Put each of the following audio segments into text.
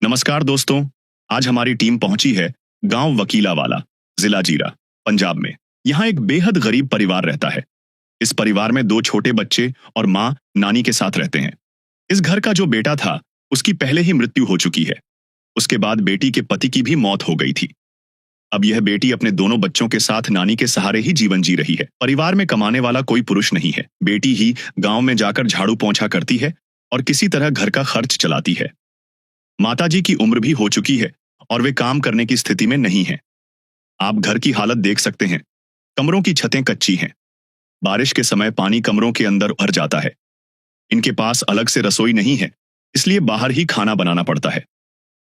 नमस्कार दोस्तों। आज हमारी टीम पहुंची है गांव वकीलावाला, जिला जीरा, पंजाब में। यहाँ एक बेहद गरीब परिवार रहता है। इस परिवार में 2 छोटे बच्चे और माँ नानी के साथ रहते हैं। इस घर का जो बेटा था उसकी पहले ही मृत्यु हो चुकी है। उसके बाद बेटी के पति की भी मौत हो गई थी। अब यह बेटी अपने दोनों बच्चों के साथ नानी के सहारे ही जीवन जी रही है। परिवार में कमाने वाला कोई पुरुष नहीं है। बेटी ही गांव में जाकर झाड़ू पोंछा करती है और किसी तरह घर का खर्च चलाती है। माताजी की उम्र भी हो चुकी है और वे काम करने की स्थिति में नहीं हैं। आप घर की हालत देख सकते हैं। कमरों की छतें कच्ची हैं। बारिश के समय पानी कमरों के अंदर भर जाता है। इनके पास अलग से रसोई नहीं है, इसलिए बाहर ही खाना बनाना पड़ता है।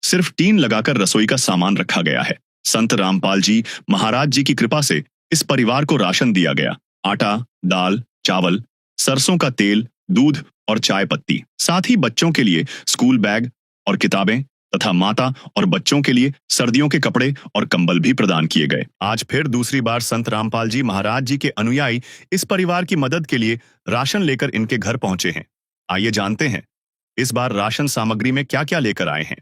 सिर्फ टीन लगाकर रसोई का सामान रखा गया है। संत रामपाल जी महाराज जी की कृपा से इस परिवार को राशन दिया गया। आटा, दाल, चावल, सरसों का तेल, दूध और चाय पत्ती। साथ ही बच्चों के लिए स्कूल बैग और किताबें तथा माता और बच्चों के लिए सर्दियों के कपड़े और कंबल भी प्रदान किए गए। आज फिर दूसरी बार संत रामपाल जी महाराज जी के अनुयायी इस परिवार की मदद के लिए राशन लेकर इनके घर पहुंचे हैं। आइए जानते हैं इस बार राशन सामग्री में क्या क्या लेकर आए हैं।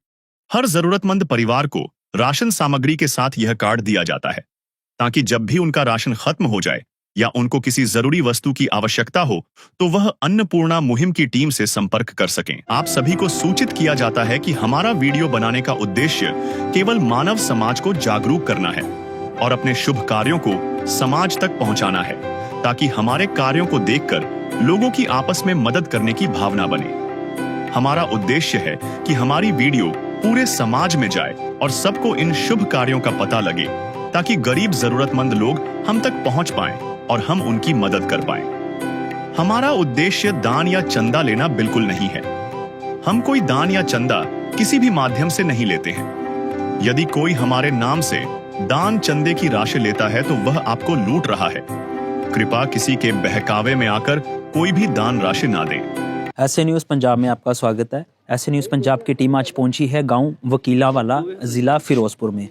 हर जरूरतमंद परिवार को राशन सामग्री के साथ यह कार्ड दिया जाता है ताकि जब भी उनका राशन खत्म हो जाए या उनको किसी जरूरी वस्तु की आवश्यकता हो तो वह अन्नपूर्णा मुहिम की टीम से संपर्क कर सकें। आप सभी को सूचित किया जाता है कि हमारा वीडियो बनाने का उद्देश्य केवल मानव समाज को जागरूक करना है और अपने शुभ कार्यों को समाज तक पहुंचाना है ताकि हमारे कार्यों को देखकर लोगों की आपस में मदद करने की भावना बने। हमारा उद्देश्य है कि हमारी वीडियो पूरे समाज में जाए और सबको इन शुभ कार्यों का पता लगे ताकि गरीब जरूरतमंद लोग हम तक पहुंच पाएं और हम उनकी मदद कर पाएं। हमारा उद्देश्य दान या चंदा लेना बिल्कुल नहीं है। हम कोई दान या चंदा किसी भी माध्यम से नहीं लेते हैं। यदि कोई हमारे नाम से दान चंदे की राशि लेता है तो वह आपको लूट रहा है। कृपया किसी के बहकावे में आकर कोई भी दान राशि ना दें। ऐसे न्यूज़ पंजाब में आपका स्वागत है। ऐसे न्यूज़ पंजाब की टीम आज पहुंची है गांव वकीलावाला, जिला फिरोजपुर में।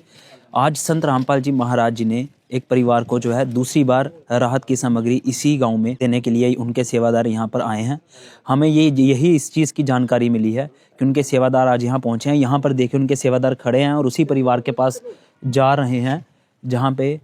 आज संत रामपाल जी महाराज जी ने एक परिवार को जो है दूसरी बार राहत की सामग्री इसी गांव में देने के लिए उनके सेवादार यहां पर आए हैं। हमें यही इस चीज़ की जानकारी मिली है कि उनके सेवादार आज यहां पहुंचे हैं। यहां पर देखिए उनके सेवादार खड़े हैं और उसी परिवार के पास जा रहे हैं जहां पे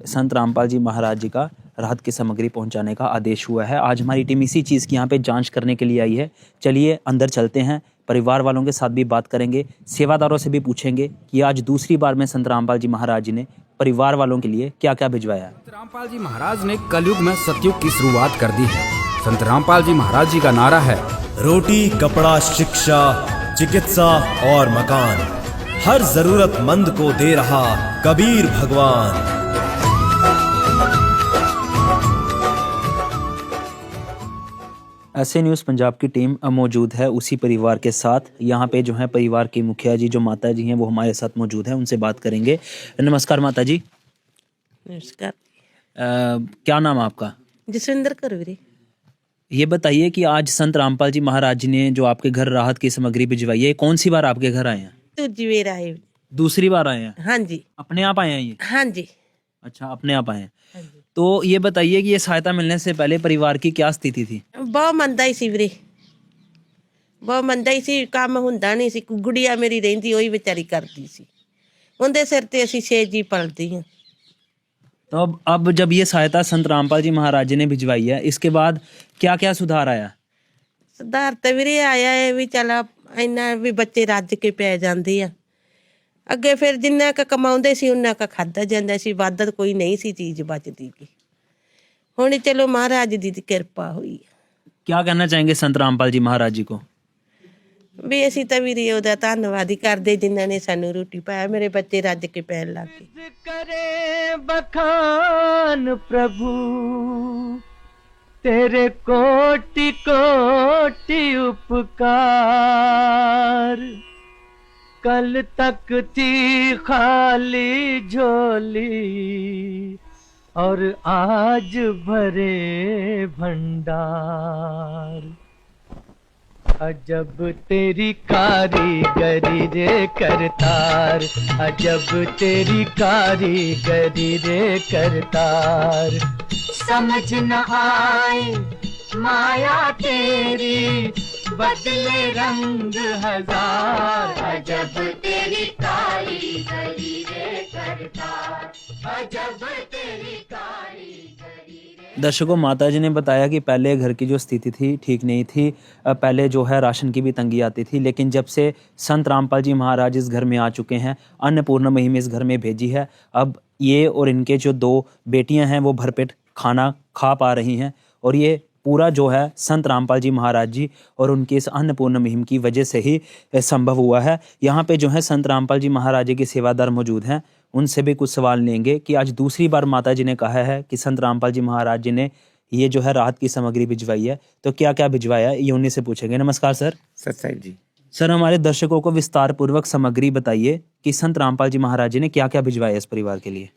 संत रामपाल जी महाराज जी का राहत की सामग्री पहुंचाने का आदेश हुआ है। आज हमारी टीम इसी चीज़ की यहाँ पे जांच करने के लिए आई है। चलिए अंदर चलते हैं, परिवार वालों के साथ भी बात करेंगे, सेवादारों से भी पूछेंगे कि आज दूसरी बार में संत रामपाल जी महाराज जी ने परिवार वालों के लिए क्या क्या भिजवाया। संत रामपाल जी महाराज ने कलयुग में सतयुग की शुरुआत कर दी है। संत रामपाल जी महाराज जी का नारा है, रोटी, कपड़ा, शिक्षा, चिकित्सा और मकान, हर जरूरतमंद को दे रहा कबीर भगवान। ऐसे न्यूज़ पंजाब की टीम मौजूद है उसी परिवार के साथ। यहाँ पे जो है परिवार की मुखिया जी जो माता जी हैं वो हमारे साथ मौजूद हैं, उनसे बात करेंगे। नमस्कार माता जी। नमस्कार। क्या नाम है आपका? जसविंदर करवीरे। ये बताइए कि आज संत रामपाल जी महाराज जी ने जो आपके घर राहत की सामग्री भिजवाई है, कौन सी बार आपके घर आए हैं? दूजी बेर आए। दूसरी बार आए हैं? हाँ जी। अपने आप आए हैं ये? हाँ जी। अच्छा, अपने आप आए हैं। हाँ जी। तो ये बताइए कि ये सहायता मिलने से पहले परिवार की क्या स्थिति थी? बहुत मंदा ही सी वीरे, बहुत मंदा ही सी। काम ਹੁੰਦਾ नहीं सी। गुड़िया मेरी रहिंदी ओही बेचारी करदी सी। उनदे सिर ते असीं 6 जी पलदी हां। तो अब जब ये सहायता संत रामपाल जी महाराज जी ने भिजवाई है, इसके बाद क्या क्या सुधार आया? सुधार तो वीरे आया है भी चल इन्ना भी बच्चे रज के पै जांदे आ। ਅੱਗੇ ਫਿਰ ਜਿੰਨਾ ਕ ਕਮਾਉਂਦੇ ਸੀ ਉਹਨਾਂ ਕ ਖਾਧਾ ਜਾਂਦਾ ਸੀ, ਵੱਧ ਕੋਈ ਨਹੀਂ ਸੀ ਚੀਜ਼ ਬਚਦੀ ਗੀ। ਹੁਣ ਚਲੋ ਮਹਾਰਾਜ ਦੀ ਕਿਰਪਾ ਹੋਈ। क्या कहना चाहेंगे संत रामपाल जी महाराज जी को? ਵੀ ਅਸੀਂ ਤਾਂ ਵੀਰੇ ਉਹਦਾ ਧੰਨਵਾਦ ਹੀ ਕਰਦੇ ਜਿਨ੍ਹਾਂ ਨੇ ਸਾਨੂੰ ਰੋਟੀ ਪਾਇਆ। ਮੇਰੇ ਬੱਚੇ ਰੱਜ ਕੇ ਪੈਣ ਲੱਗ ਗਏ। करे बखान प्रभु तेरे कोटि कोटि उपकार, कल तक थी खाली झोली और आज भरे भंडार। अजब तेरी कारीगरी रे करतार, अजब तेरी कारीगरी रे करतार। समझ न आए माया तेरी, बदले रंग हजार, अजब करतार, अजब तेरी कारीगरी रे। दर्शकों, माताजी ने बताया कि पहले घर की जो स्थिति थी ठीक नहीं थी। पहले जो है राशन की भी तंगी आती थी, लेकिन जब से संत रामपाल जी महाराज इस घर में आ चुके हैं, अन्नपूर्णा मुहिम इस घर में भेजी है, अब ये और इनके जो 2 बेटियां हैं वो भरपेट खाना खा पा रही हैं। और ये पूरा जो है संत रामपाल जी महाराज जी और उनकी इस अन्नपूर्णा मुहिम की वजह से ही संभव हुआ है। यहाँ पे जो है संत रामपाल जी महाराज जी के सेवादार मौजूद हैं, उनसे भी कुछ सवाल लेंगे कि आज दूसरी बार माता जी ने कहा है कि संत रामपाल जी महाराज जी ने ये जो है राहत की सामग्री भिजवाई है, तो क्या क्या भिजवाया है ये उन्हीं से पूछेंगे। नमस्कार सर। साहिब जी। सर, हमारे दर्शकों को विस्तार पूर्वक सामग्री बताइए कि संत रामपाल जी महाराज जी ने क्या क्या भिजवाया इस परिवार के लिए।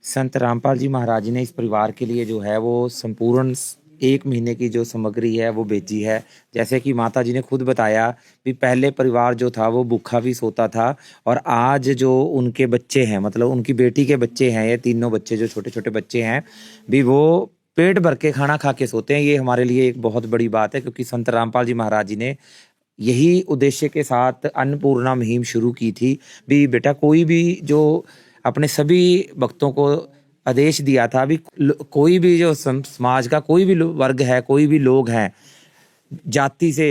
संत रामपाल जी महाराज जी ने इस परिवार के लिए जो है वो संपूर्ण 1 महीने की जो सामग्री है वो भेजी है। जैसे कि माता जी ने खुद बताया कि पहले परिवार जो था वो भूखा भी सोता था, और आज जो उनके बच्चे हैं, मतलब उनकी बेटी के बच्चे हैं, ये तीनों बच्चे जो छोटे छोटे बच्चे हैं भी, वो पेट भर के खाना खा के सोते हैं। ये हमारे लिए एक बहुत बड़ी बात है, क्योंकि संत रामपाल जी महाराज जी ने यही उद्देश्य के साथ अन्नपूर्णा मुहिम शुरू की थी भी, बेटा कोई भी जो अपने सभी भक्तों को आदेश दिया था भी, कोई भी जो समाज का कोई भी वर्ग है, कोई भी लोग हैं, जाति से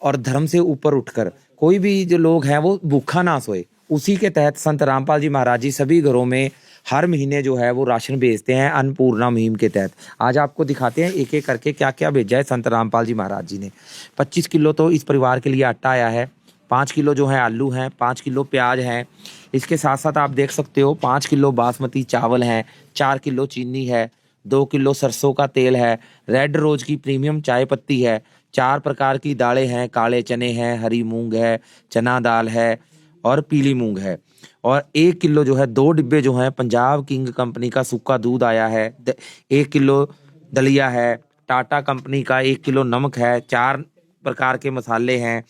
और धर्म से ऊपर उठकर कोई भी जो लोग हैं वो भूखा ना सोए। उसी के तहत संत रामपाल जी महाराज जी सभी घरों में हर महीने जो है वो राशन भेजते हैं अन्नपूर्णा मुहिम के तहत। आज आपको दिखाते हैं एक एक करके क्या क्या भेजा है संत रामपाल जी महाराज जी ने। 25 किलो तो इस परिवार के लिए आटा आया है, 5 किलो जो है आलू हैं, 5 किलो प्याज हैं। इसके साथ साथ आप देख सकते हो 5 किलो बासमती चावल हैं, 4 किलो चीनी है, 2 किलो सरसों का तेल है, रेड रोज की प्रीमियम चाय पत्ती है, 4 प्रकार की दालें हैं, काले चने हैं, हरी मूंग है, चना दाल है और पीली मूंग है, और 1 किलो जो है 2 डिब्बे जो हैं पंजाब किंग कंपनी का सूखा दूध आया है, 1 किलो दलिया है, टाटा कंपनी का 1 किलो नमक है, 4 प्रकार के मसाले हैं,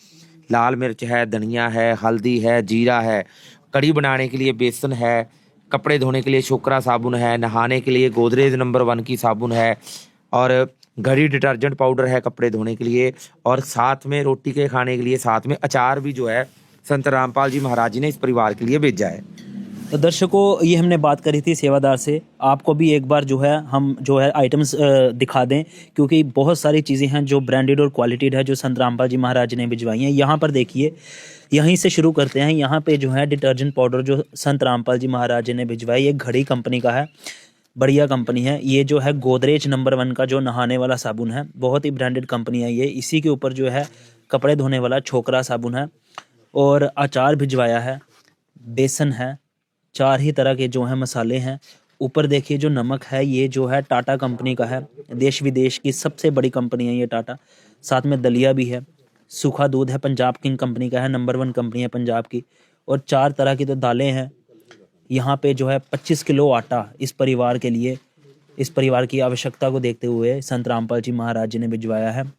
लाल मिर्च है, धनिया है, हल्दी है, जीरा है, कड़ी बनाने के लिए बेसन है, कपड़े धोने के लिए शोकरा साबुन है, नहाने के लिए गोदरेज नंबर 1 की साबुन है, और घड़ी डिटर्जेंट पाउडर है कपड़े धोने के लिए, और साथ में रोटी के खाने के लिए साथ में अचार भी जो है संत रामपाल जी महाराज जी ने इस परिवार के लिए भेजा है। तो दर्शकों, ये हमने बात करी थी सेवादार से, आपको भी एक बार जो है हम जो है आइटम्स दिखा दें, क्योंकि बहुत सारी चीज़ें हैं जो ब्रांडेड और क्वालिटीड है जो संत रामपाल जी महाराज ने भिजवाई हैं। यहाँ पर देखिए, यहीं से शुरू करते हैं। यहाँ पे जो है डिटर्जेंट पाउडर जो संत रामपाल जी महाराज ने भिजवाई, ये घड़ी कंपनी का है, बढ़िया कंपनी है। ये जो है गोदरेज नंबर 1 का जो नहाने वाला साबुन है, बहुत ही ब्रांडेड कंपनी है ये। इसी के ऊपर जो है कपड़े धोने वाला छोकरा साबुन है, और अचार भिजवाया है, बेसन है, 4 ही तरह के जो हैं मसाले हैं। ऊपर देखिए जो नमक है ये जो है टाटा कंपनी का है, देश विदेश की सबसे बड़ी कंपनी है ये टाटा। साथ में दलिया भी है, सूखा दूध है, पंजाब किंग कंपनी का है, नंबर 1 कंपनी है पंजाब की, और 4 तरह की तो दालें हैं। यहाँ पे जो है 25 किलो आटा इस परिवार के लिए, इस परिवार की आवश्यकता को देखते हुए संत रामपाल जी महाराज जी ने भिजवाया है।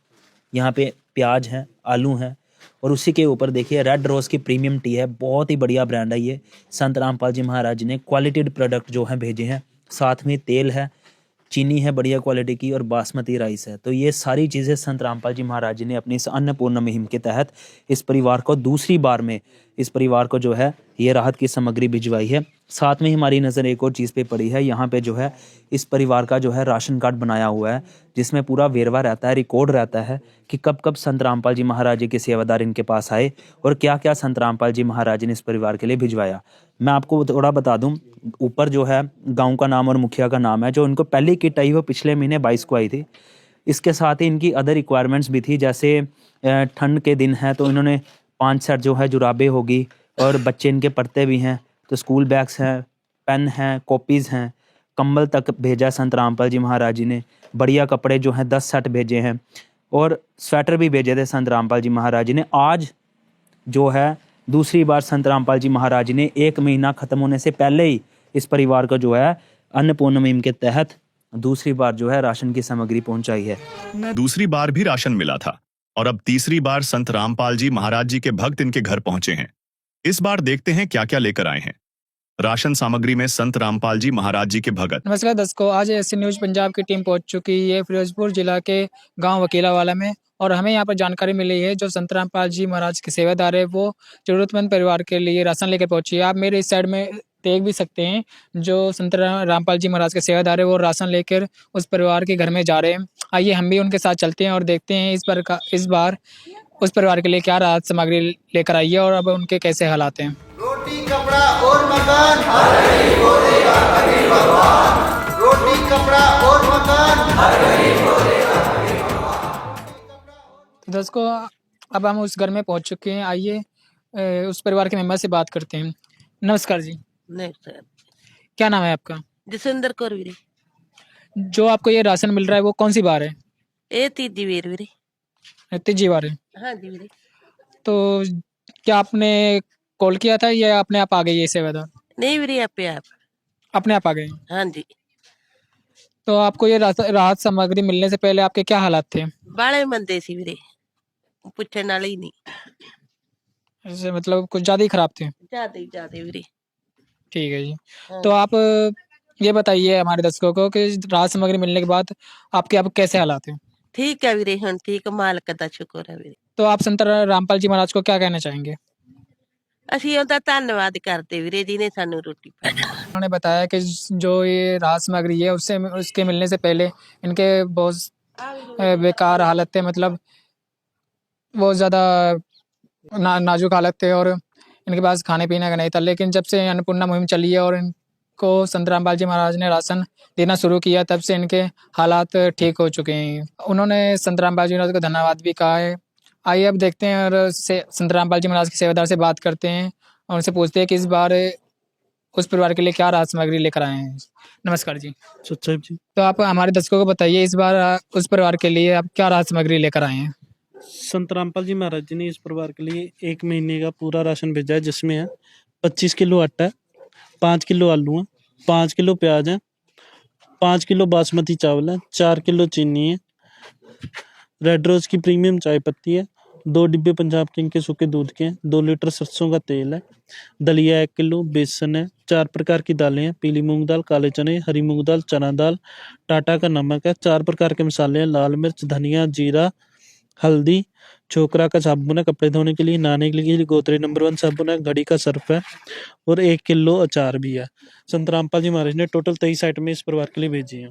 यहाँ पे प्याज है, आलू हैं, और उसी के ऊपर देखिए रेड रोज की प्रीमियम टी है, बहुत ही बढ़िया ब्रांड है ये। संत रामपाल जी महाराज ने क्वालिटीड प्रोडक्ट जो हैं भेजे हैं। साथ में तेल है, चीनी है बढ़िया क्वालिटी की, और बासमती राइस है। तो ये सारी चीज़ें संत रामपाल जी महाराज जी ने अपनी इस अन्नपूर्णा मुहिम के तहत इस परिवार को दूसरी बार में इस परिवार को जो है ये राहत की सामग्री भिजवाई है। साथ में हमारी नज़र एक और चीज़ पे पड़ी है, यहाँ पे जो है इस परिवार का जो है राशन कार्ड बनाया हुआ है, जिसमें पूरा वेरवा रहता है, रिकॉर्ड रहता है कि कब कब संत रामपाल जी महाराज जी के सेवादार इनके पास आए और क्या क्या संत रामपाल जी महाराज जी ने इस परिवार के लिए भिजवाया। मैं आपको थोड़ा बता दूं, ऊपर जो है गांव का नाम और मुखिया का नाम है। जो इनको पहली किट आई वो पिछले महीने 22 को आई थी। इसके साथ ही इनकी अदर रिक्वायरमेंट्स भी थी, जैसे ठंड के दिन है तो इन्होंने 5 सेट जो है जुराबें होगी, और बच्चे इनके पढ़ते भी हैं तो स्कूल बैग्स हैं, पेन हैं, कॉपीज़ हैं, कंबल तक भेजा संत रामपाल जी महाराज जी ने। बढ़िया कपड़े जो हैं 10 सेट भेजे हैं, और स्वेटर भी भेजे थे संत रामपाल जी महाराज जी ने। आज जो है दूसरी बार संत रामपाल जी महाराज जी ने 1 महीना ख़त्म होने से पहले ही इस परिवार को जो है अन्नपूर्णा मुहिम के तहत दूसरी बार जो है राशन की सामग्री पहुंचाई है। दूसरी बार भी राशन मिला था, और अब तीसरी बार संत रामपाल जी महाराज जी के भक्त इनके घर पहुंचे हैं। इस बार देखते हैं क्या क्या लेकर आए हैं। राशन सामग्री में संत रामपाल जी महाराज जी के भगत। नमस्कार दर्शकों, आज एससी न्यूज पंजाब की टीम पहुंच चुकी है फिरोजपुर जिला के गांव वकीलावाला में, और हमें यहाँ पर जानकारी मिली है जो संत रामपाल जी महाराज के सेवादार है वो जरूरतमंद परिवार के लिए राशन लेकर पहुंची है। आप मेरे इस साइड में देख भी सकते हैं जो संत रामपाल जी महाराज के सेवादार है वो राशन लेकर उस परिवार के घर में जा रहे हैं। आइए हम भी उनके साथ चलते हैं और देखते हैं इस बार उस परिवार के लिए क्या राहत सामग्री लेकर आई है और अब उनके कैसे हालात हैं। रोटी कपड़ा और मकान हर गरीब को देगा कबीर भगवान। रोटी कपड़ा और मकान हर गरीब को देगा कबीर भगवान। दोस्तों अब हम उस घर में पहुंच चुके हैं। आइए उस परिवार के मेंबर से बात करते हैं। नमस्कार जी, नहीं सर, क्या नाम है आपका? जसविंदर कौर वीरे। जो आपको ये राशन मिल रहा है वो कौन सी बार है? ਇਹ ਤੀਜੀ ਵੀਰ ਵੀਰੇ। तीसरी बार है। ਹਾਂਜੀ ਵੀਰੇ। तो क्या आपने कॉल किया था या अपने आप आ गई ये सेवादार? ਨਹੀਂ ਵੀਰੇ ਆਪੇ ਆਪ। अपने आप आ गए। ਹਾਂਜੀ। तो आपको ये राहत सामग्री मिलने से पहले आपके क्या हालात थे? ਬਾਲੇ ਮੰਦੇ ਸੀ ਵੀਰੇ, ਪੁੱਛਣ ਵਾਲੇ ਹੀ ਨਹੀਂ। ऐसे मतलब कुछ ज़्यादा ही खराब थे। ਜ਼ਿਆਦੇ ਵੀਰੇ। ठीक है जी। तो आप ये बताइए हमारे दर्शकों को कि राहत सामग्री मिलने के बाद आपके अब कैसे हालात हैं? ਠੀਕ ਹੈ ਵੀਰੇ, ਹੁਣ ਠੀਕ, ਮਾਲਕ ਦਾ ਸ਼ੁਕਰ ਹੈ ਵੀਰੇ। तो आप संत रामपाल जी महाराज को क्या कहना चाहेंगे? ਅਸੀਂ ਉਹਦਾ ਧੰਨਵਾਦ ਕਰਦੇ ਵੀਰੇ ਜਿਹਨੇ ਸਾਨੂੰ ਰੋਟੀ ਪਾਈ। उन्होंने बताया कि जो ये राहत सामग्री है उसके मिलने से पहले इनके बहुत बेकार हालत थे, मतलब बहुत ज़्यादा नाजुक हालत थे और इनके पास खाने पीने का नहीं था। लेकिन जब से अन्नपूर्णा मुहिम चली है और इनको संत रामपाल जी महाराज ने राशन देना शुरू किया तब से इनके हालात ठीक हो चुके हैं। उन्होंने संत रामपाल जी महाराज को धन्यवाद भी कहा है। आइए अब देखते हैं और संत रामपाल जी महाराज के सेवादार से बात करते हैं और उनसे पूछते हैं कि इस बार उस परिवार के लिए क्या राहत सामग्री लेकर आए हैं। नमस्कार जी। सच्चाई जी। तो आप हमारे दर्शकों को बताइए इस बार उस परिवार के लिए आप क्या राहत सामग्री लेकर आए हैं? संत रामपाल जी महाराज जी ने इस परिवार के लिए 1 महीने का पूरा राशन भेजा है, जिसमें है 25 किलो आटा, 5 किलो आलू है, 5 किलो प्याज है, 5 किलो बासमती चावल है, 4 किलो चीनी है, रेड रोज की प्रीमियम चाय पत्ती है, 2 डिब्बे पंजाब किंग के सूखे दूध के हैं, 2 लीटर सरसों का तेल है, दलिया 1 किलो, बेसन है, 4 प्रकार की दालें हैं, पीली मूंग दाल, काले चने, हरी मूंग दाल, चना दाल, टाटा का नमक है, 4 प्रकार के मसाले हैं, लाल मिर्च, धनिया, जीरा, हल्दी, छोकरा का साबुन है कपड़े धोने के लिए, नहाने के लिए गोदरेज नंबर 1 साबुन है, घड़ी का सर्फ है और 1 किलो अचार भी है। संत रामपाल जी महाराज ने टोटल 23 आइटमें इस परिवार के लिए भेजी हैं।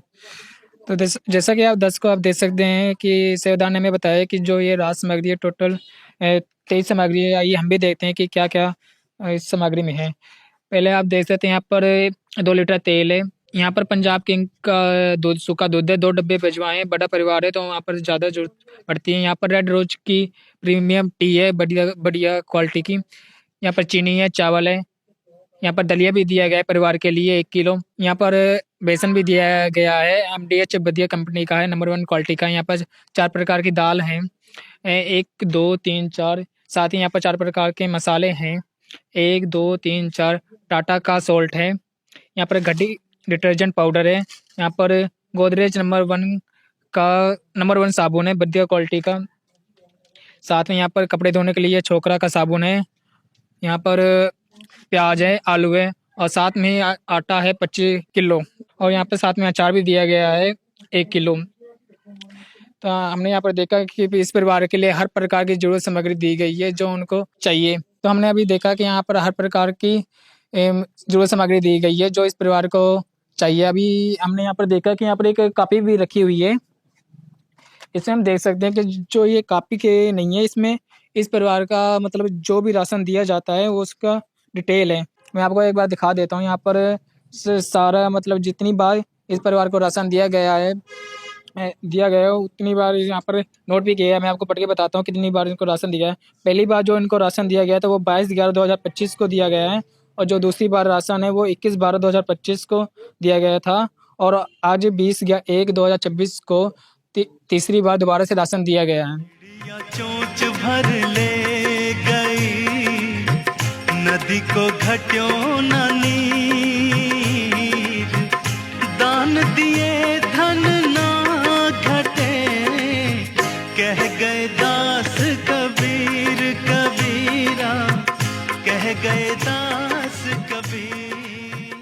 तो जैसा कि आप आप देख सकते हैं कि सेवादार ने हमें बताया कि जो ये राहत सामग्री है टोटल 23 सामग्री है। आइए हम भी देखते हैं कि क्या क्या इस सामग्री में है। पहले आप देख सकते हैं यहाँ पर 2 लीटर तेल है, यहाँ पर पंजाब किंग का दूध, सूखा दूध है, 2 डब्बे भिजवाए हैं। बड़ा परिवार है तो वहाँ पर ज़्यादा जरूरत पड़ती है। यहाँ पर रेड रोज की प्रीमियम टी है, बढ़िया क्वालिटी की। यहाँ पर चीनी है, चावल है, यहाँ पर दलिया भी दिया गया है परिवार के लिए 1 किलो। यहाँ पर बेसन भी दिया गया है, MDH बढ़िया कंपनी का है, नंबर 1 क्वालिटी का। यहाँ पर 4 प्रकार की दाल हैं, 1 2 3 4, साथ ही यहाँ पर 4 प्रकार के मसाले हैं, 1 2 3 4, टाटा का सॉल्ट है, यहाँ पर घटी डिटर्जेंट पाउडर है, यहाँ पर गोदरेज नंबर 1 साबुन है बढ़िया क्वालिटी का, साथ में यहाँ पर कपड़े धोने के लिए छोकरा का साबुन है, यहाँ पर प्याज है, आलू है और साथ में आटा है 25 किलो और यहाँ पर साथ में अचार भी दिया गया है 1 किलो। तो हमने यहाँ पर देखा कि इस परिवार के लिए हर प्रकार की जरूरत सामग्री दी गई है जो उनको चाहिए। तो हमने अभी देखा कि यहाँ पर हर प्रकार की जरूरत सामग्री दी गई है जो इस परिवार को चाहिए। अभी हमने यहाँ पर देखा कि यहाँ पर एक कॉपी भी रखी हुई है, इसमें हम देख सकते हैं कि जो ये कॉपी के नहीं है, इसमें इस परिवार का मतलब जो भी राशन दिया जाता है वो उसका डिटेल है। मैं आपको एक बार दिखा देता हूँ। यहाँ पर सारा मतलब जितनी बार इस परिवार को राशन दिया गया है उतनी बार यहाँ पर नोट भी किया है। मैं आपको पढ़ के बताता हूँ कितनी बार इनको राशन दिया है। पहली बार जो इनको राशन दिया गया था वो 22/11/2025 को दिया गया है और जो दूसरी बार राशन है वो 21/12/2025 को दिया गया था और आज 20/1/2026 को तीसरी बार दोबारा से राशन दिया गया है। चोंच भर ले गई नदी को घट्यों न नीर, दान दिए धन ना घटे, कह गए दास कबीर कबीरा, कह गए दास कबीर।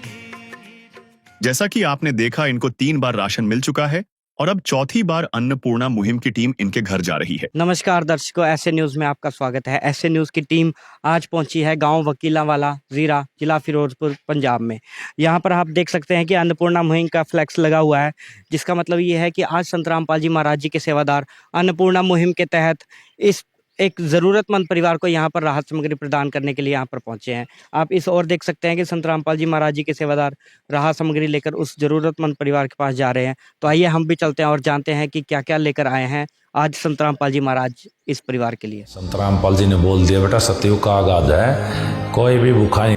जैसा कि आपने देखा इनको 3 बार राशन मिल चुका है और अब चौथी बार अन्नपूर्णा मुहिम की टीम इनके घर जा रही है। नमस्कार दर्शकों, ऐसे न्यूज़ में आपका स्वागत है। ऐसे न्यूज़ की टीम आज पहुंची है गांव वकीलावाला ज़ीरा, जिला फिरोजपुर, पंजाब में। यहां पर आप देख सकते हैं कि अन्नपूर्णा मुहिम का फ्लैक्स लगा हुआ है, जिसका मतलब ये है कि आज संत रामपाल जी महाराज जी के सेवादार अन्नपूर्णा मुहिम के तहत इस एक ज़रूरतमंद परिवार को यहाँ पर राहत सामग्री प्रदान करने के लिए यहाँ पर पहुँचे हैं। आप इस ओर देख सकते हैं कि संत रामपाल जी महाराज जी के सेवादार राहत सामग्री लेकर उस ज़रूरतमंद परिवार के पास जा रहे हैं। तो आइए हम भी चलते हैं और जानते हैं कि क्या क्या लेकर आए हैं आज संत रामपाल जी महाराज इस परिवार के लिए। संत रामपाल जी ने बोल दिया, बेटा सतयुग का आगाज है, कोई भी भूखा नहीं।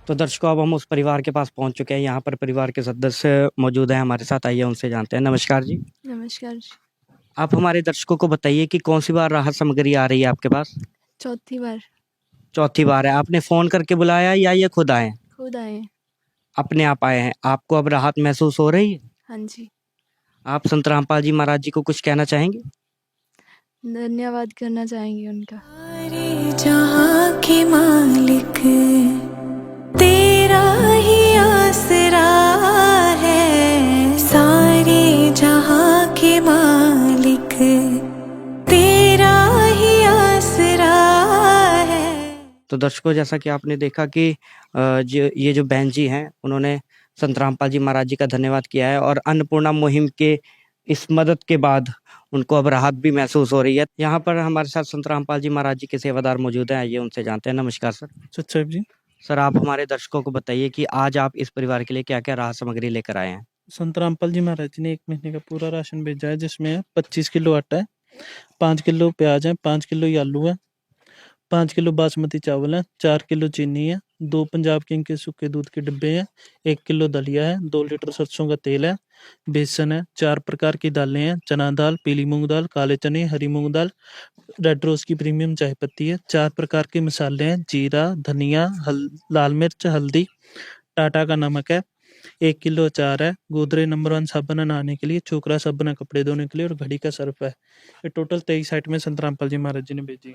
तो दर्शकों, अब हम उस परिवार के पास पहुँच चुके हैं। यहाँ पर परिवार के सदस्य मौजूद हैं हमारे साथ, आइए उनसे जानते हैं। नमस्कार जी। नमस्कार जी। आप हमारे दर्शकों को बताइए कि कौन सी बार राहत सामग्री आ रही है आपके पास? चौथी बार। चौथी बार है। आपने फ़ोन करके बुलाया या ये खुद आए हैं? खुद आए हैं। अपने आप आए हैं। आपको अब राहत महसूस हो रही है? हाँ जी। आप संत रामपाल जी महाराज जी को कुछ कहना चाहेंगे? धन्यवाद करना चाहेंगे उनका। जहाँ के मालिक तेरा ही आसरा है, सारे जहाँ के मालिक तेरा ही आसरा है। तो दर्शकों, जैसा कि आपने देखा कि ये जो बहन जी हैं, उन्होंने संत रामपाल जी महाराज जी का धन्यवाद किया है और अन्नपूर्णा मुहिम के इस मदद के बाद उनको अब राहत भी महसूस हो रही है। यहाँ पर हमारे साथ संत रामपाल जी महाराज जी के सेवादार मौजूद हैं, आइए उनसे जानते हैं। नमस्कार सर। सच जी। सर, आप हमारे दर्शकों को बताइए कि आज आप इस परिवार के लिए क्या क्या राहत सामग्री लेकर आए हैं? संत रामपाल जी महाराज जी ने 1 महीने का पूरा राशन भेजा है, जिसमें 25 किलो आटा है, 5 किलो प्याज है, 5 किलो आलू है, 5 किलो बासमती चावल है, 4 किलो चीनी है, 2 पंजाब किंग के सूखे दूध के डिब्बे हैं, 1 किलो दलिया है, 2 लीटर सरसों का तेल है, बेसन है, 4 प्रकार की दालें हैं, चना दाल, पीली मूंग दाल, काले चने, हरी मूंग दाल, रेड रोज की प्रीमियम चाय पत्ती है, 4 प्रकार के मसाले हैं, जीरा, धनिया, लाल मिर्च, हल्दी, टाटा का नमक है, 1 किलो अचार है, गोदरेज नंबर 1 साबुन है नहाने के लिए, छोकरा साबुन है कपड़े धोने के लिए और घड़ी का सर्फ है। ये टोटल 23 आइटमें संत रामपाल जी महाराज जी ने भेजी।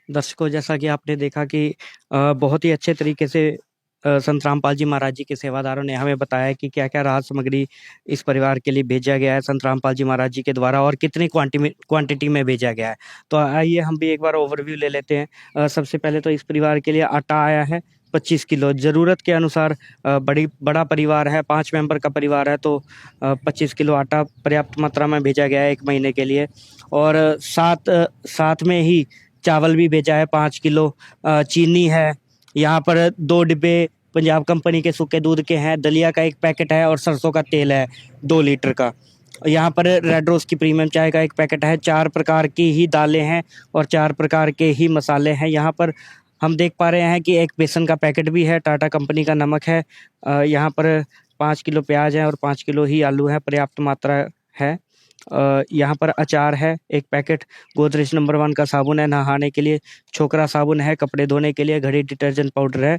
दर्शकों, जैसा कि आपने देखा कि बहुत ही अच्छे तरीके से संत रामपाल जी महाराज जी के सेवादारों ने हमें बताया कि क्या क्या राहत सामग्री इस परिवार के लिए भेजा गया है संत रामपाल जी महाराज जी के द्वारा और कितनी क्वांटिटी में भेजा गया है। तो आइए हम भी एक बार ओवरव्यू ले लेते हैं। सबसे पहले तो इस परिवार के लिए आटा आया है 25 किलो। ज़रूरत के अनुसार बड़ा परिवार है, 5 मेंबर का परिवार है, तो 25 किलो आटा पर्याप्त मात्रा में भेजा गया है 1 महीने के लिए। और साथ में ही चावल भी भेजा है 5 किलो, चीनी है, यहाँ पर 2 डिब्बे पंजाब कंपनी के सूखे दूध के हैं, दलिया का 1 पैकेट है और सरसों का तेल है 2 लीटर का। यहाँ पर रेड रोज की प्रीमियम चाय का 1 पैकेट है, 4 प्रकार की ही दालें हैं और 4 प्रकार के ही मसाले हैं। यहाँ पर हम देख पा रहे हैं कि 1 बेसन का पैकेट भी है, टाटा कंपनी का नमक है, यहाँ पर 5 किलो प्याज है और 5 किलो ही आलू है, पर्याप्त मात्रा है। यहाँ पर अचार है 1 पैकेट, गोदरेज नंबर 1 का साबुन है नहाने के लिए, छोकरा साबुन है कपड़े धोने के लिए, घड़ी डिटर्जेंट पाउडर है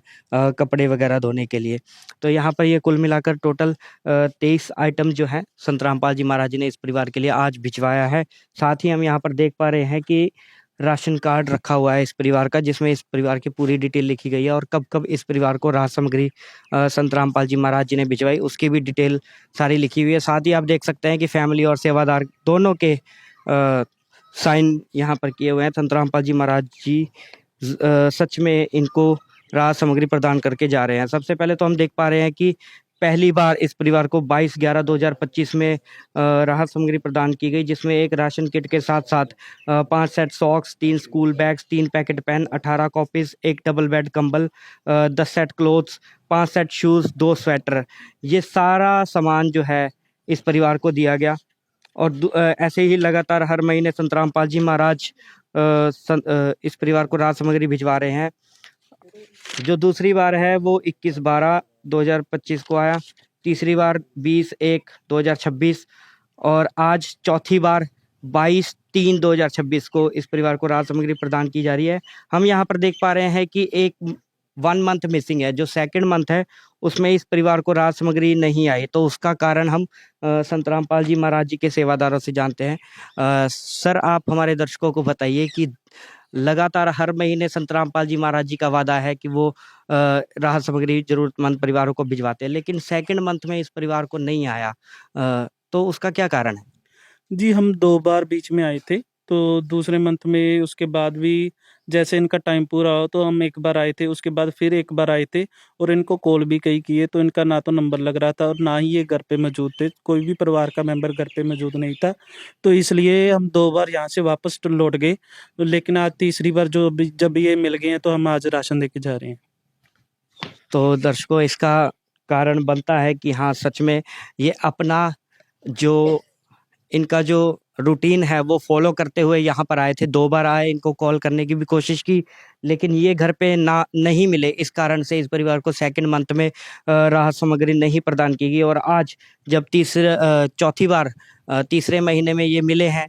कपड़े वगैरह धोने के लिए। तो यहाँ पर ये कुल मिलाकर टोटल 23 आइटम जो है संत रामपाल जी महाराज जी ने इस परिवार के लिए आज भिजवाया है। साथ ही हम यहाँ पर देख पा रहे हैं कि राशन कार्ड रखा हुआ है इस परिवार का, जिसमें इस परिवार की पूरी डिटेल लिखी गई है और कब कब इस परिवार को राहत सामग्री संत रामपाल जी महाराज जी ने भिजवाई उसकी भी डिटेल सारी लिखी हुई है। साथ ही आप देख सकते हैं कि फैमिली और सेवादार दोनों के साइन यहाँ पर किए हुए हैं। संत रामपाल जी महाराज जी सच में इनको राहत सामग्री प्रदान करके जा रहे हैं। सबसे पहले तो हम देख पा रहे हैं कि पहली बार इस परिवार को 22/11/2025 में राहत सामग्री प्रदान की गई, जिसमें 1 राशन किट के साथ साथ 5 set socks, 3 school bags, 3 packet pen, 18 copies, 1 double bed कंबल, 10 set clothes, 5 set shoes, 2 sweater, ये सारा सामान जो है इस परिवार को दिया गया। और ऐसे ही लगातार हर महीने संत रामपाल जी महाराज इस परिवार को राहत सामग्री भिजवा रहे हैं। जो दूसरी बार है वो 21/12/2025 को आया, तीसरी बार 20/1/2026 और आज चौथी बार 22/3/2026 को इस परिवार को राहत सामग्री प्रदान की जा रही है। हम यहाँ पर देख पा रहे हैं कि 1 मंथ मिसिंग है, जो 2nd मंथ है उसमें इस परिवार को राहत सामग्री नहीं आई, तो उसका कारण हम संत रामपाल जी महाराज जी के सेवादारों से जानते हैं। सर, आप हमारे दर्शकों को बताइए कि लगातार हर महीने संत रामपाल जी महाराज जी का वादा है कि वो राहत सामग्री जरूरतमंद परिवारों को भिजवाते हैं, लेकिन 2nd मंथ में इस परिवार को नहीं आया, तो उसका क्या कारण है? जी, हम 2 बार बीच में आए थे, तो दूसरे मंथ में उसके बाद भी जैसे इनका टाइम पूरा हो तो हम एक बार आए थे, उसके बाद फिर एक बार आए थे और इनको कॉल भी कई किए, तो इनका ना तो नंबर लग रहा था और ना ही ये घर पे मौजूद थे। कोई भी परिवार का मेंबर घर पे मौजूद नहीं था, तो इसलिए हम 2 बार यहाँ से वापस लौट गए। लेकिन आज तीसरी बार जब ये मिल गए हैं, तो हम आज राशन देके जा रहे हैं। तो दर्शकों, इसका कारण बनता है कि हाँ, सच में ये अपना जो इनका जो रूटीन है वो फॉलो करते हुए यहाँ पर आए थे। 2 बार आए, इनको कॉल करने की भी कोशिश की, लेकिन ये घर पे नहीं मिले। इस कारण से इस परिवार को सेकंड मंथ में राहत सामग्री नहीं प्रदान की गई और आज जब चौथी बार तीसरे महीने में ये मिले हैं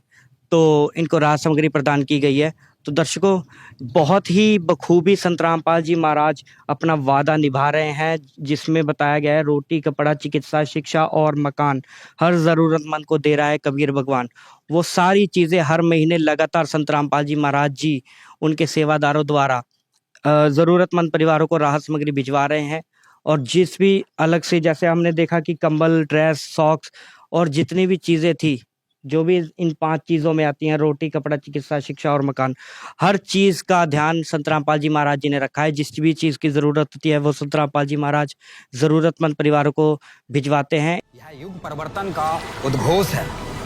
तो इनको राहत सामग्री प्रदान की गई है। तो दर्शकों, बहुत ही बखूबी संत रामपाल जी महाराज अपना वादा निभा रहे हैं, जिसमें बताया गया है रोटी, कपड़ा, चिकित्सा, शिक्षा और मकान हर ज़रूरतमंद को दे रहा है कबीर भगवान। वो सारी चीज़ें हर महीने लगातार संत रामपाल जी महाराज जी उनके सेवादारों द्वारा ज़रूरतमंद परिवारों को राहत सामग्री भिजवा रहे हैं। और जिस भी अलग से, जैसे हमने देखा कि कंबल, ड्रेस, सॉक्स और जितनी भी चीज़ें थी, जो भी इन 5 चीज़ों में आती हैं, रोटी, कपड़ा, चिकित्सा, शिक्षा और मकान, हर चीज़ का ध्यान संत रामपाल जी महाराज जी ने रखा है। जिस भी चीज़ की ज़रूरत होती है वो संत रामपाल जी महाराज ज़रूरतमंद परिवारों को भिजवाते हैं। यह युग परिवर्तन का उद्घोष है।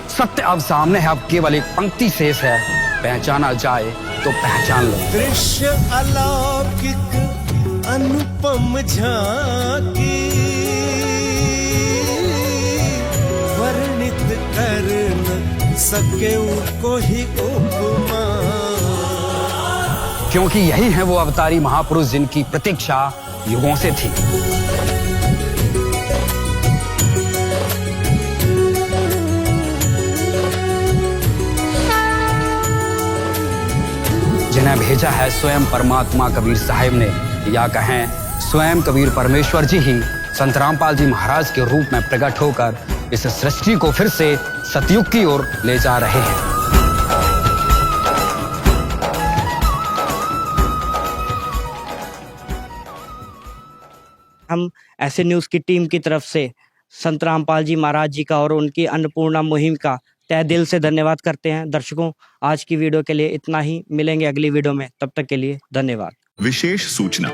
सत्य अब सामने है, अब केवल एक पंक्ति शेष है, पहचाना जाए तो पहचान लो। दृश्य अलौकिक अनुपम झांकी वर्णित कर न सके कोई उपमा, क्योंकि यही है वो अवतारी महापुरुष जिनकी प्रतीक्षा युगों से थी। जिन्हें भेजा है स्वयं परमात्मा कबीर साहिब ने, या कहें स्वयं कबीर परमेश्वर जी ही संत रामपाल जी महाराज के रूप में प्रकट होकर इस सृष्टि को फिर से सतयुग की ओर ले जा रहे हैं। हम ऐसे न्यूज़ की टीम की तरफ से संत रामपाल जी महाराज जी का और उनकी अन्नपूर्णा मुहिम का तहे दिल से धन्यवाद करते हैं। दर्शकों, आज की वीडियो के लिए इतना ही, मिलेंगे अगली वीडियो में, तब तक के लिए धन्यवाद। विशेष सूचना,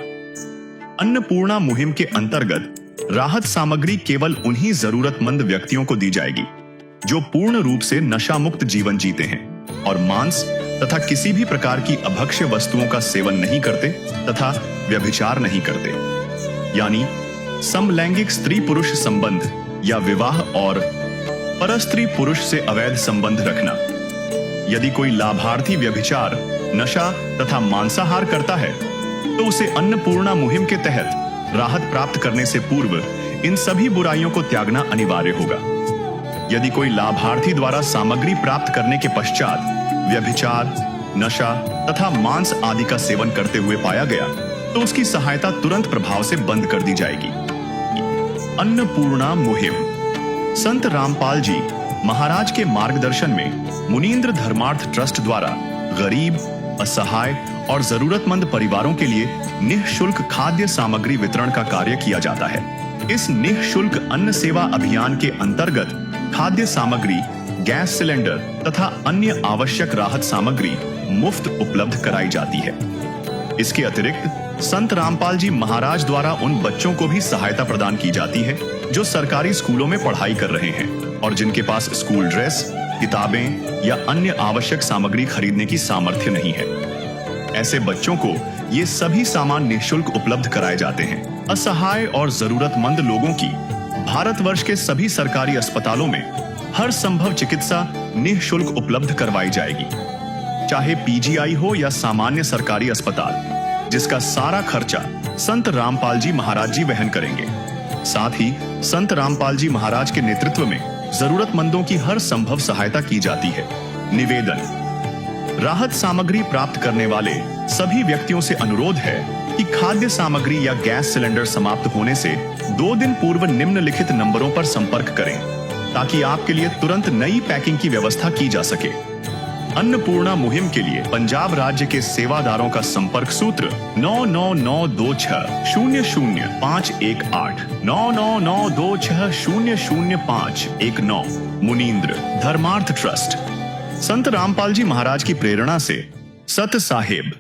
अन्नपूर्णा मुहिम के अंतर्गत राहत सामग्री केवल उन्हीं जरूरतमंद व्यक्तियों को दी जाएगी जो पूर्ण रूप से नशा मुक्त जीवन जीते हैं और मांस तथा किसी भी प्रकार की अभक्ष्य वस्तुओं का सेवन नहीं करते तथा व्यभिचार नहीं करते, यानी समलैंगिक स्त्री पुरुष संबंध या विवाह और परस्त्री पुरुष से अवैध संबंध रखना। यदि कोई लाभार्थी व्यभिचार, नशा तथा मांसाहार करता है तो उसे अन्नपूर्णा मुहिम के तहत राहत प्राप्त करने से पूर्व इन सभी बुराइयों को त्यागना अनिवार्य होगा। यदि कोई लाभार्थी द्वारा सामग्री प्राप्त करने के पश्चात व्यभिचार, नशा तथा मांस आदि का सेवन करते हुए पाया गया तो उसकी सहायता तुरंत प्रभाव से बंद कर दी जाएगी। अन्नपूर्णा मुहिम संत रामपाल जी महाराज के मार्गदर्शन में मुनीन्द्र धर्मार्थ ट्रस्ट द्वारा गरीब, असहाय और जरूरतमंद परिवारों के लिए निःशुल्क खाद्य सामग्री वितरण का कार्य किया जाता है। इस निःशुल्क अन्न सेवा अभियान के अंतर्गत खाद्य सामग्री, गैस सिलेंडर तथा अन्य आवश्यक राहत सामग्री मुफ्त उपलब्ध कराई जाती है। इसके अतिरिक्त संत रामपाल जी महाराज द्वारा उन बच्चों को भी सहायता प्रदान की जाती है जो सरकारी स्कूलों में पढ़ाई कर रहे हैं और जिनके पास स्कूल ड्रेस, किताबें या अन्य आवश्यक सामग्री खरीदने की सामर्थ्य नहीं है। ऐसे बच्चों को ये सभी सामान निःशुल्क उपलब्ध कराए जाते हैं। असहाय और जरूरतमंद लोगों की भारतवर्ष के सभी सरकारी अस्पतालों में हर संभव चिकित्सा निःशुल्क उपलब्ध करवाई जाएगी, चाहे पीजीआई हो या सामान्य सरकारी अस्पताल, जिसका सारा खर्चा संत रामपाल जी महाराज जी वहन करेंगे। साथ ही संत रामपाल जी महाराज के नेतृत्व में जरूरतमंदों की हर संभव सहायता की जाती है। निवेदन, राहत सामग्री प्राप्त करने वाले सभी व्यक्तियों से अनुरोध है कि खाद्य सामग्री या गैस सिलेंडर समाप्त होने से 2 दिन पूर्व निम्नलिखित नंबरों पर संपर्क करें ताकि आपके लिए तुरंत नई पैकिंग की व्यवस्था की जा सके। अन्नपूर्णा मुहिम के लिए पंजाब राज्य के सेवादारों का संपर्क सूत्र 9992600518 9992600519। मुनींद्र धर्मार्थ ट्रस्ट। संत रामपाल जी महाराज की प्रेरणा से सत साहेब